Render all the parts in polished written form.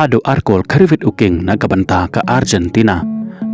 Hado arkol karivit uking nagabanta ka Argentina,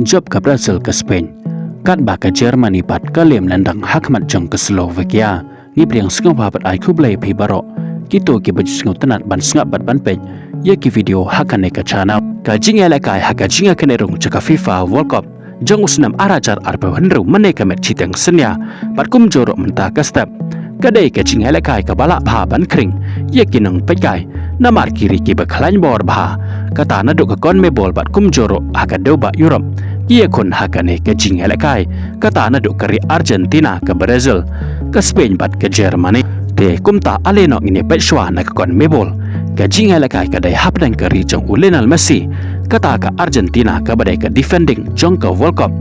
job ka Brazil ka Spain, kat ba ka Germany pat kalim landang hakmat jong ka Slovakia, ngibriang sngap habat ay kublay pi baro, kito ki baju sngap tenat ban sngap bat ban pej, ya ki video hakane ka channel, ka jinga lakay haka jinga kanerung jaka FIFA World Cup, jong usnam arajar arpa henru mane ka met chitang senya, pat kum jorok mentah ka step, kadai ka jinga lakay ka balak bha ban kring, ya ki nang pejkai, namar kiri ki bakhalan bor bha, kata na dok ka kon me bol bat kum jorok haka doba Europe, ia kon hakane ka jinga lakay, kata na dok kari Argentina ka Brazil, ka Spain bat ka Germany, te kumta aleno ini petshwa na ka kon me bol, ka jinga lakay kadai hapdan kari jong Lionel Messi, kata ka Argentina ka badai ka defending jong ka World Cup,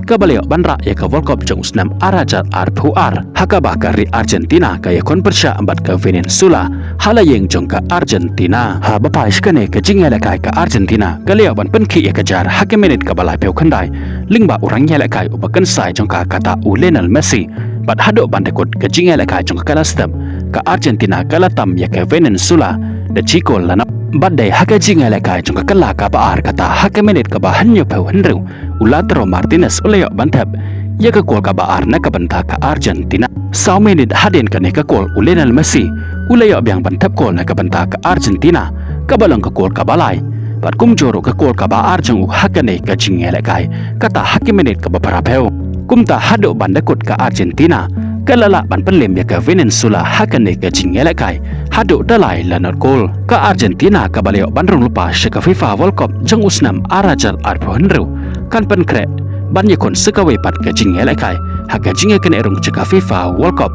ka baleo banra ya ka World Cup jong usnam arajat arpuar, haka ba kari Argentina ka ya kon persya ambat ka Venezuela, halayeng jong ka Argentina, ha bapa iskane ka jinga lakay ka Argentina, ka leo ban penki ya ka jar hake menit ka balai peu kandai, lingba orang ya lakay ubakan sai jong ka kata Lionel Messi, bat hado bandekot ka jinga lakay jong ka kalastem, ka Argentina kalatam ya ka Venezuela, da chikol lana badai haka jinga lakay jong ka kala ka baar kata hake menit ka bahanyo peu henru, Lautaro Martinez uleo bantap, ya ka kol ka baar na ka banta ka Argentina, saw menit haden ka ne ka kol Lionel Messi, uleo biang bantap kol na ka banta ka Argentina, ka balang ka kol ka balay, pat kum joro ka kol ka baar jong hakane ka jinga lakay, kata hake menit ka baparapeu, kumta hado bandakot ka Argentina, kalala ban penlem ya ka Venezuela hakane ka jinga lakay, hado dalai lanot kol, ka Argentina ka baleo bandrong lupa syaka FIFA World Cup jong usnam arajal arpo henru, kan pen krek ban yakon sekawe pat ka jinga lakay, haka jinga kan erung syaka FIFA World Cup,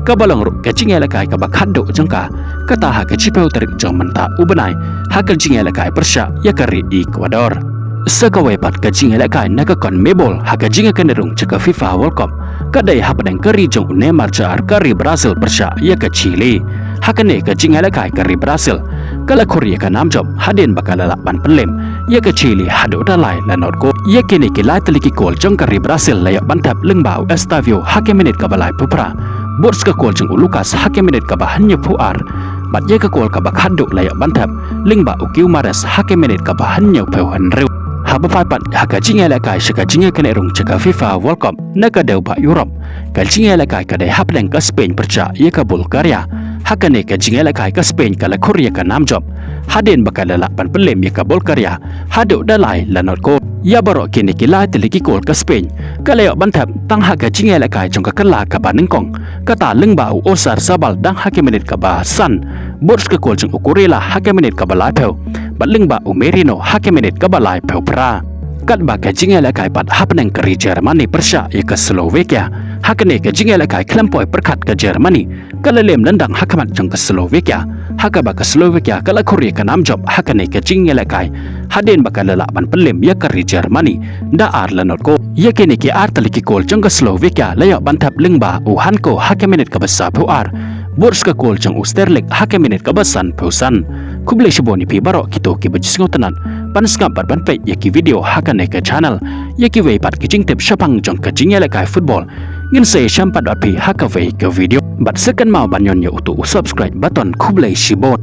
ka balong ru ka jinga lakay ka bakhado jengka, kata haka cipeu terik jong menta ubenai, haka jinga lakay persya ya kari Ecuador. Sekawe pat ka jinga lakay naka kon mebol haka jinga kan erung syaka FIFA World Cup, kadai hapadang kari jong Neymar jar kari Brazil persya ya ka Chile, hakane ka jinga lakay kari Brazil, kala Korea ka namjob haden bakalala ban penlem, ya ka Chile hado dalai lanot ko, ya kini kilai teliki kol jong kari Brazil layak bantap lengbau Estavio hake menit ka balai pupra, Bots ka kol jong Lucas hake menit ka bahanyo puar, bat ya ka kol ka bakhado layak bantap, lengba ukiu mares hake menit ka bahanyo peu henru. Haba papat haka jinga lakay syaka jinga kan erung syaka FIFA World Cup naka daw ba Europe, ka jinga lakay kadai hapdang ka Spain perca ya ka Bulgaria, hakane ka jinga lakay ka Spain kala Korea ka namjob, haden bakalala pan pelem ya ka Bulgaria, hado dalai lanot ko, ya baro kini kilai teliki kol ka Spain, kaleo bantap tang haka jinga lakay jong ka kala ka banengkong, kata lengbau osar sabal dang hake menit ka bahasan, bots ka kol jong Ukurela hake menit ka balai peu, bat lengba Merino hake menit ka balai peu pra, kat ba ka jinga lakay pat hapnang kari Germany persya ya ka Slovakia, hakane ka jinga lakay klempoi perkat ka Germany, kalalem landang hakamat jong ka Slovakia, haka ba ka Slovakia kala Korea ka namjob hakane ka jinga lakay, haden ba ka lalaban pelem ya kari Germany, da ar lanot ko, ya kini ki ar taliki kol jong ka Slovakia layak bantap lengba Hanko hake menit ka basa puar, Bots ka kol jong Sterling hake menit ka basan pausan, kublay siboni pi baro kito ki bajis ngotanan, panskap barban pe ya ki video hakane ka channel, ya ki way pat ki jing tip syapang jong ka jinga lakay football, ngin say syampat api haka way ka video, bat sekan mau banyon ya utu subscribe button kublay sibon.